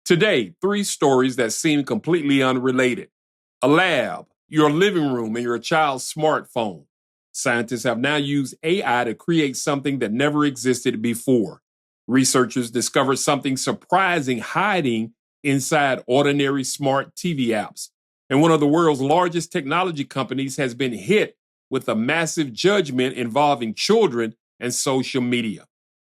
Today, three stories that seem completely unrelated. A lab, your living room, and your child's smartphone. Scientists have now used AI to create something that never existed before. Researchers discovered something surprising hiding inside ordinary smart TV apps. And one of the world's largest technology companies has been hit with a massive judgment involving children and social media.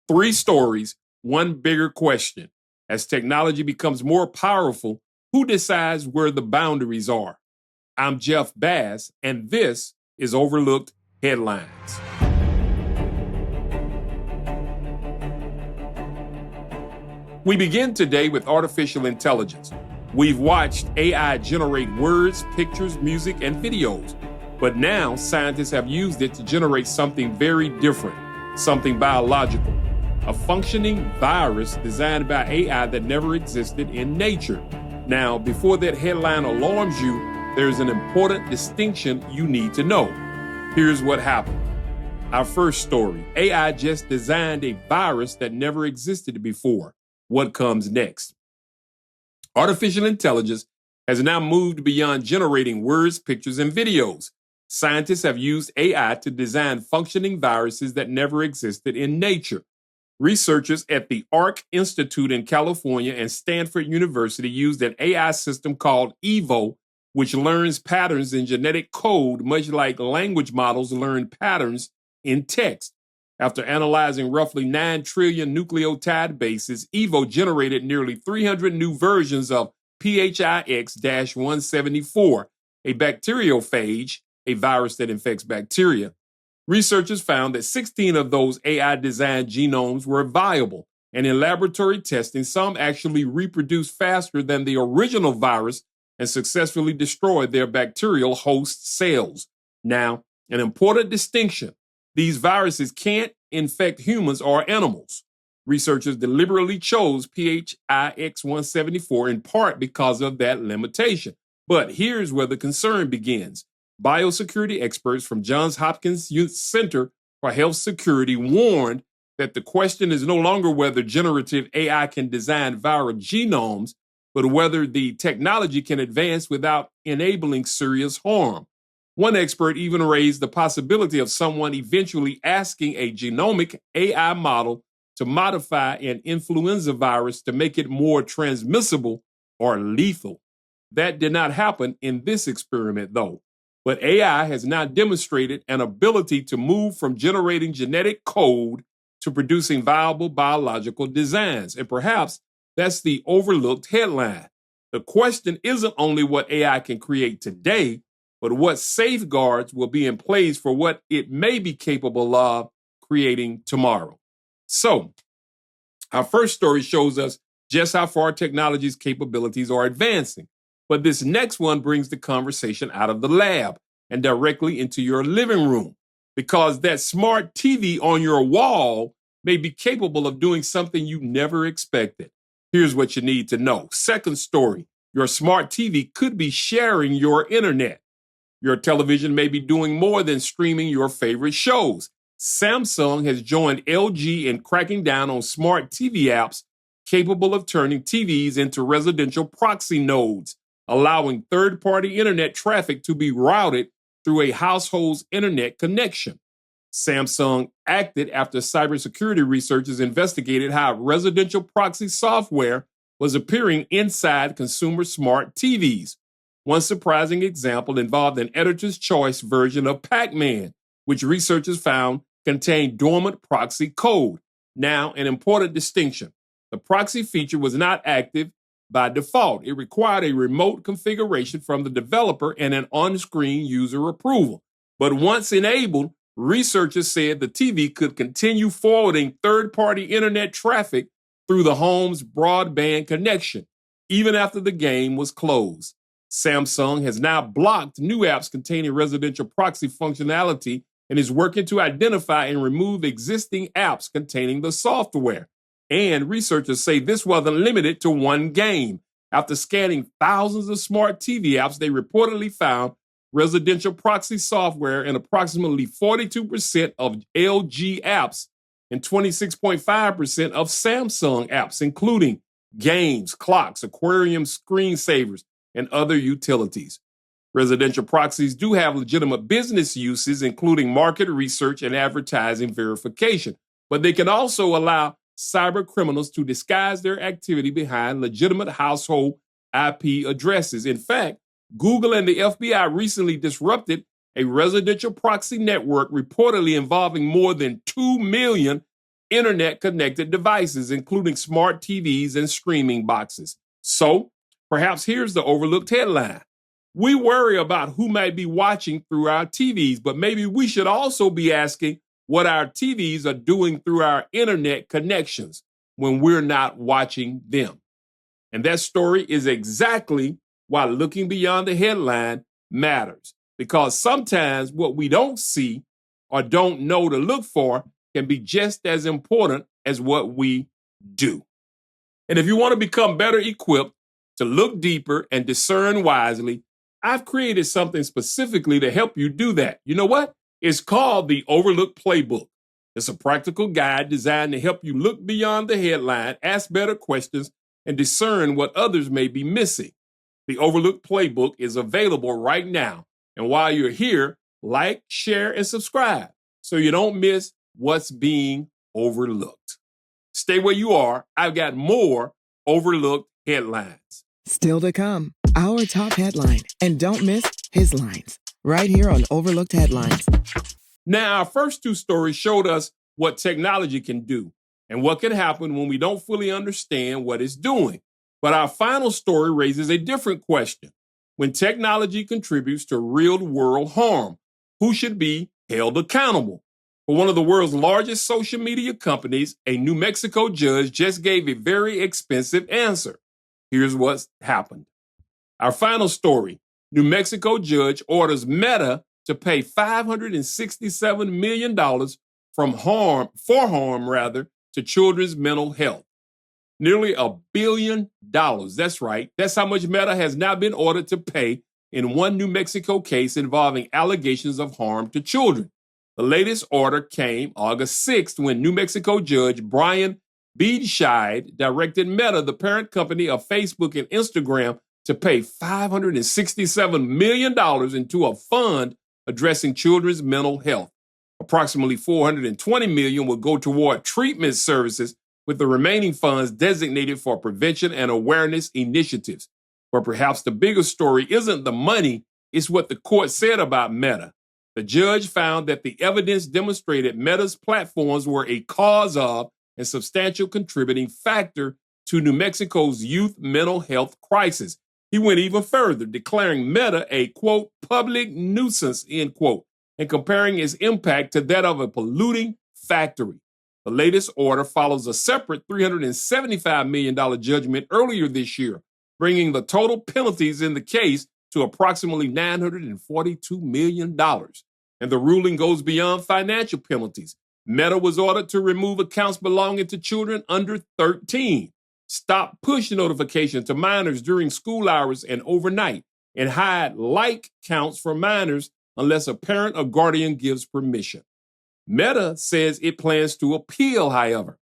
Three stories, one bigger question. As technology becomes more powerful, who decides where the boundaries are? I'm Jeff Bass, and this is Overlooked Headlines. We begin today with artificial intelligence. We've watched AI generate words, pictures, music, and videos. But now scientists have used it to generate something very different, something biological. A functioning virus designed by AI that never existed in nature. Now, before that headline alarms you, there's an important distinction you need to know. Here's what happened. Our first story, AI just designed a virus that never existed before. What comes next? Artificial intelligence has now moved beyond generating words, pictures, and videos. Scientists have used AI to design functioning viruses that never existed in nature. Researchers at the Arc Institute in California and Stanford University used an AI system called EVO, which learns patterns in genetic code, much like language models learn patterns in text. After analyzing roughly 9 trillion nucleotide bases, EVO generated nearly 300 new versions of PHIX-174, a bacteriophage, a virus that infects bacteria. Researchers found that 16 of those AI-designed genomes were viable, and in laboratory testing, some actually reproduced faster than the original virus and successfully destroyed their bacterial host cells. Now, an important distinction. These viruses can't infect humans or animals. Researchers deliberately chose PHIX-174 in part because of that limitation. But here's where the concern begins. Biosecurity experts from Johns Hopkins Center for Health Security warned that the question is no longer whether generative AI can design viral genomes, but whether the technology can advance without enabling serious harm. One expert even raised the possibility of someone eventually asking a genomic AI model to modify an influenza virus to make it more transmissible or lethal. That did not happen in this experiment, though. But AI has now demonstrated an ability to move from generating genetic code to producing viable biological designs. And perhaps that's the overlooked headline. The question isn't only what AI can create today, but what safeguards will be in place for what it may be capable of creating tomorrow. So, our first story shows us just how far technology's capabilities are advancing. But this next one brings the conversation out of the lab and directly into your living room, because that smart TV on your wall may be capable of doing something you never expected. Here's what you need to know. Second story, your smart TV could be sharing your internet. Your television may be doing more than streaming your favorite shows. Samsung has joined LG in cracking down on smart TV apps capable of turning TVs into residential proxy nodes, allowing third-party internet traffic to be routed through a household's internet connection. Samsung acted after cybersecurity researchers investigated how residential proxy software was appearing inside consumer smart TVs. One surprising example involved an editor's choice version of Pac-Man, which researchers found contained dormant proxy code. Now, an important distinction. The proxy feature was not active by default. It required a remote configuration from the developer and an on-screen user approval. But once enabled, researchers said the TV could continue forwarding third-party internet traffic through the home's broadband connection, even after the game was closed. Samsung has now blocked new apps containing residential proxy functionality and is working to identify and remove existing apps containing the software. And researchers say this wasn't limited to one game. After scanning thousands of smart TV apps, they reportedly found residential proxy software in approximately 42% of LG apps and 26.5% of Samsung apps, including games, clocks, aquarium screensavers, and other utilities. Residential proxies do have legitimate business uses, including market research and advertising verification, but they can also allow cyber criminals to disguise their activity behind legitimate household IP addresses. In fact, Google and the FBI recently disrupted a residential proxy network reportedly involving more than 2 million internet-connected devices, including smart TVs and streaming boxes. So, perhaps here's the overlooked headline. We worry about who might be watching through our TVs, but maybe we should also be asking what our TVs are doing through our internet connections when we're not watching them. And that story is exactly why looking beyond the headline matters, because sometimes what we don't see or don't know to look for can be just as important as what we do. And if you want to become better equipped to look deeper and discern wisely, I've created something specifically to help you do that. You know what? It's called the Overlooked Playbook. It's a practical guide designed to help you look beyond the headline, ask better questions, and discern what others may be missing. The Overlooked Playbook is available right now. And while you're here, like, share, and subscribe so you don't miss what's being overlooked. Stay where you are. I've got more overlooked headlines. Still to come, our top headline. And don't miss his lines right here on Overlooked Headlines. Now, our first two stories showed us what technology can do and what can happen when we don't fully understand what it's doing. But our final story raises a different question. When technology contributes to real-world harm, who should be held accountable? For one of the world's largest social media companies, a New Mexico judge just gave a very expensive answer. Here's what's happened. Our final story. New Mexico judge orders Meta to pay $567 million for harm to children's mental health. Nearly $1 billion. That's right. That's how much Meta has now been ordered to pay in one New Mexico case involving allegations of harm to children. The latest order came August 6th when New Mexico Judge Brian Beedscheid directed Meta, the parent company of Facebook and Instagram, to pay $567 million into a fund addressing children's mental health. Approximately $420 million will go toward treatment services, with the remaining funds designated for prevention and awareness initiatives. But perhaps the bigger story isn't the money, it's what the court said about Meta. The judge found that the evidence demonstrated Meta's platforms were a cause of and substantial contributing factor to New Mexico's youth mental health crisis. He went even further, declaring Meta a, quote, public nuisance, end quote, and comparing its impact to that of a polluting factory. The latest order follows a separate $375 million judgment earlier this year, bringing the total penalties in the case to approximately $942 million. And the ruling goes beyond financial penalties. Meta was ordered to remove accounts belonging to children under 13, stop push notifications to minors during school hours and overnight, and hide like counts for minors unless a parent or guardian gives permission. Meta says it plans to appeal, however.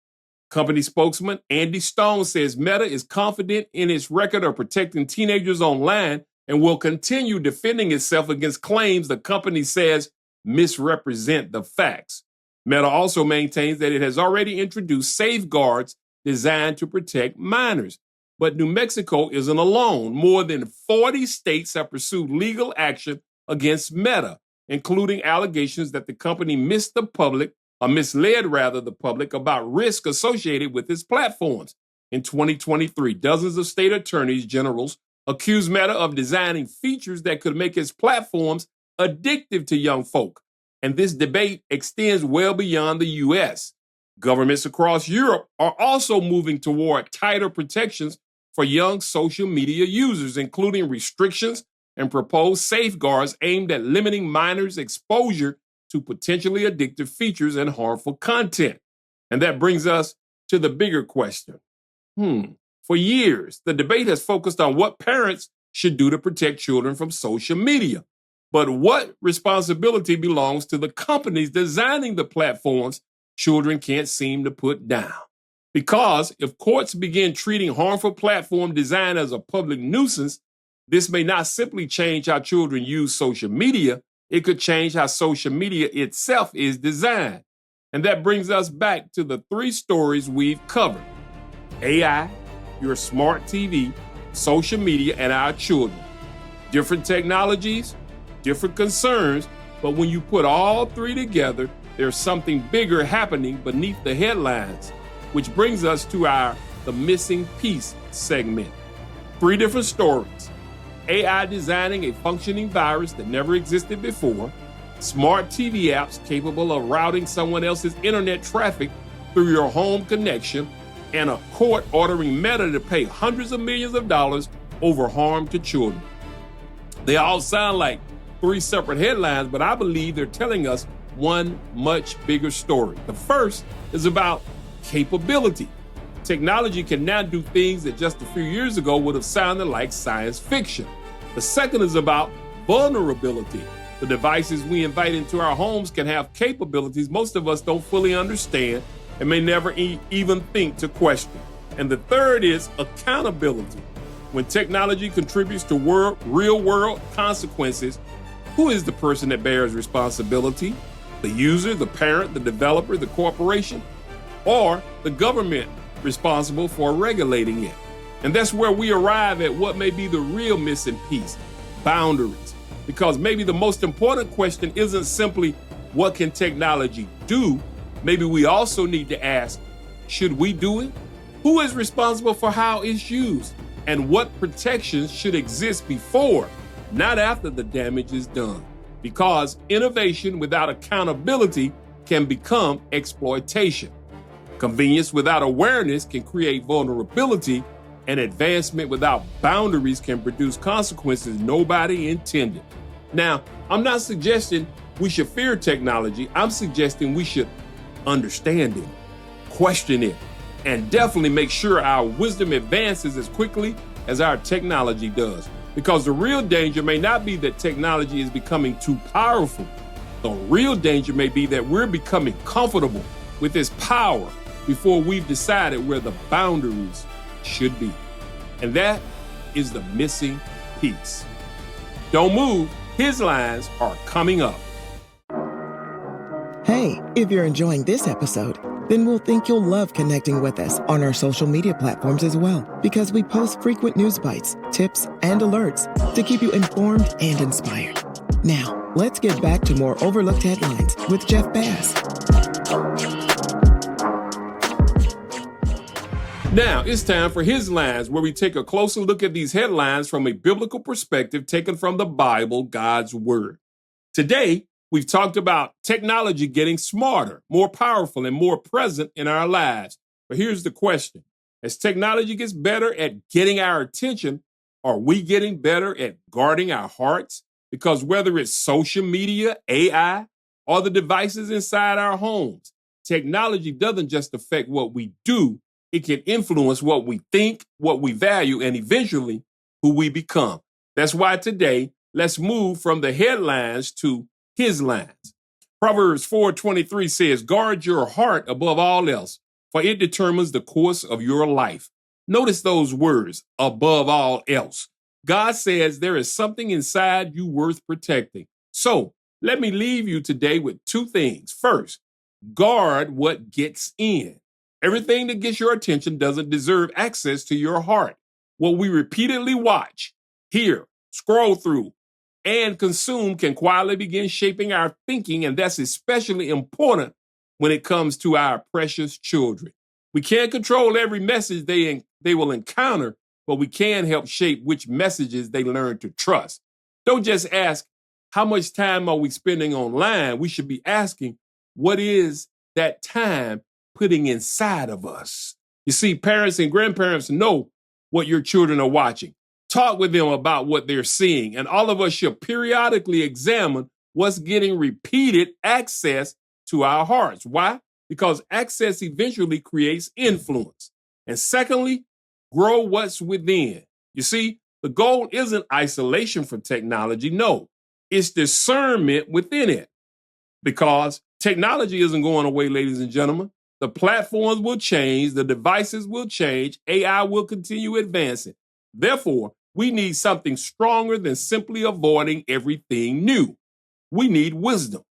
Company spokesman Andy Stone says Meta is confident in its record of protecting teenagers online and will continue defending itself against claims the company says misrepresent the facts. Meta also maintains that it has already introduced safeguards designed to protect minors. But New Mexico isn't alone. More than 40 states have pursued legal action against Meta, including allegations that the company misled the public about risk associated with its platforms. In 2023, dozens of state attorneys generals accused Meta of designing features that could make its platforms addictive to young folk. And this debate extends well beyond the U.S. Governments across Europe are also moving toward tighter protections for young social media users, including restrictions and proposed safeguards aimed at limiting minors' exposure to potentially addictive features and harmful content. And that brings us to the bigger question. For years, the debate has focused on what parents should do to protect children from social media. But what responsibility belongs to the companies designing the platforms children can't seem to put down? Because if courts begin treating harmful platform design as a public nuisance, this may not simply change how children use social media, it could change how social media itself is designed. And that brings us back to the three stories we've covered: AI, your smart TV, social media, and our children. Different technologies, different concerns, but when you put all three together, there's something bigger happening beneath the headlines, which brings us to the missing piece segment. Three different stories: AI designing a functioning virus that never existed before, smart TV apps capable of routing someone else's internet traffic through your home connection, and a court ordering Meta to pay hundreds of millions of dollars over harm to children. They all sound like three separate headlines, but I believe they're telling us one much bigger story. The first is about capability. Technology can now do things that just a few years ago would have sounded like science fiction. The second is about vulnerability. The devices we invite into our homes can have capabilities most of us don't fully understand and may never even think to question. And the third is accountability. When technology contributes to real-world consequences, who is the person that bears responsibility? The user, the parent, the developer, the corporation, or the government responsible for regulating it? And that's where we arrive at what may be the real missing piece: boundaries. Because maybe the most important question isn't simply what can technology do? Maybe we also need to ask, should we do it? Who is responsible for how it's used? And what protections should exist before, not after the damage is done? Because innovation without accountability can become exploitation. Convenience without awareness can create vulnerability, and advancement without boundaries can produce consequences nobody intended. Now, I'm not suggesting we should fear technology. I'm suggesting we should understand it, question it, and definitely make sure our wisdom advances as quickly as our technology does. Because the real danger may not be that technology is becoming too powerful. The real danger may be that we're becoming comfortable with its power before we've decided where the boundaries should be. And that is the missing piece. Don't move. His lines are coming up. Hey, if you're enjoying this episode, then we'll think you'll love connecting with us on our social media platforms as well, because we post frequent news bites, tips, and alerts to keep you informed and inspired. Now, let's get back to more overlooked headlines with Jeff Bass. Now, it's time for His Lines, where we take a closer look at these headlines from a biblical perspective taken from the Bible, God's Word. Today, we've talked about technology getting smarter, more powerful, and more present in our lives. But here's the question: as technology gets better at getting our attention, are we getting better at guarding our hearts? Because whether it's social media, AI, or the devices inside our homes, technology doesn't just affect what we do, it can influence what we think, what we value, and eventually who we become. That's why today, let's move from the headlines to His lines. Proverbs 4:23 says, "Guard your heart above all else, for it determines the course of your life." Notice those words, above all else. God says there is something inside you worth protecting. So let me leave you today with two things. First, guard what gets in. Everything that gets your attention doesn't deserve access to your heart. What we repeatedly watch, hear, scroll through, and consume can quietly begin shaping our thinking, and that's especially important when it comes to our precious children. We can't control every message they will encounter, but we can help shape which messages they learn to trust. Don't just ask, how much time are we spending online? We should be asking, what is that time putting inside of us? You see, parents and grandparents know what your children are watching. Talk with them about what they're seeing, and all of us should periodically examine what's getting repeated access to our hearts. Why? Because access eventually creates influence. And secondly, grow what's within. You see, the goal isn't isolation from technology. No, it's discernment within it. Because technology isn't going away, ladies and gentlemen. The platforms will change, the devices will change, AI will continue advancing. Therefore, we need something stronger than simply avoiding everything new. We need wisdom.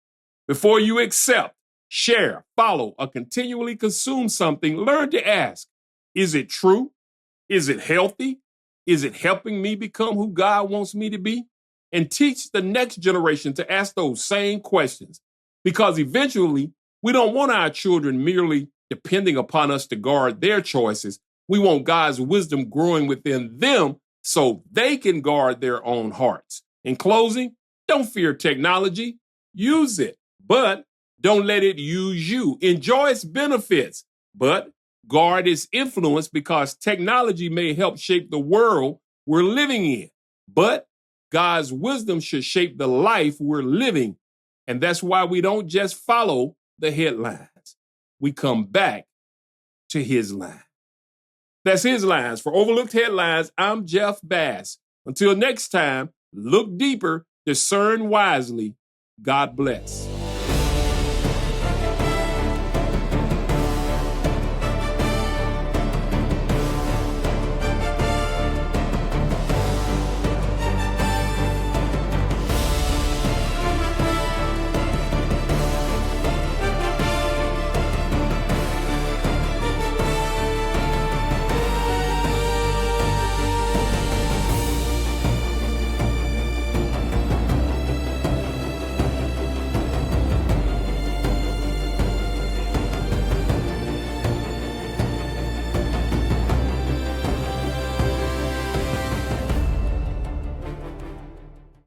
Before you accept, share, follow, or continually consume something, learn to ask, is it true? Is it healthy? Is it helping me become who God wants me to be? And teach the next generation to ask those same questions. Because eventually, we don't want our children merely depending upon us to guard their choices. We want God's wisdom growing within them so they can guard their own hearts. In closing, don't fear technology. Use it, but don't let it use you. Enjoy its benefits, but guard its influence because technology may help shape the world we're living in. But God's wisdom should shape the life we're living. And that's why we don't just follow the headlines. We come back to his line. That's his lines. For Overlooked Headlines, I'm Jeff Bass. Until next time, look deeper, discern wisely. God bless.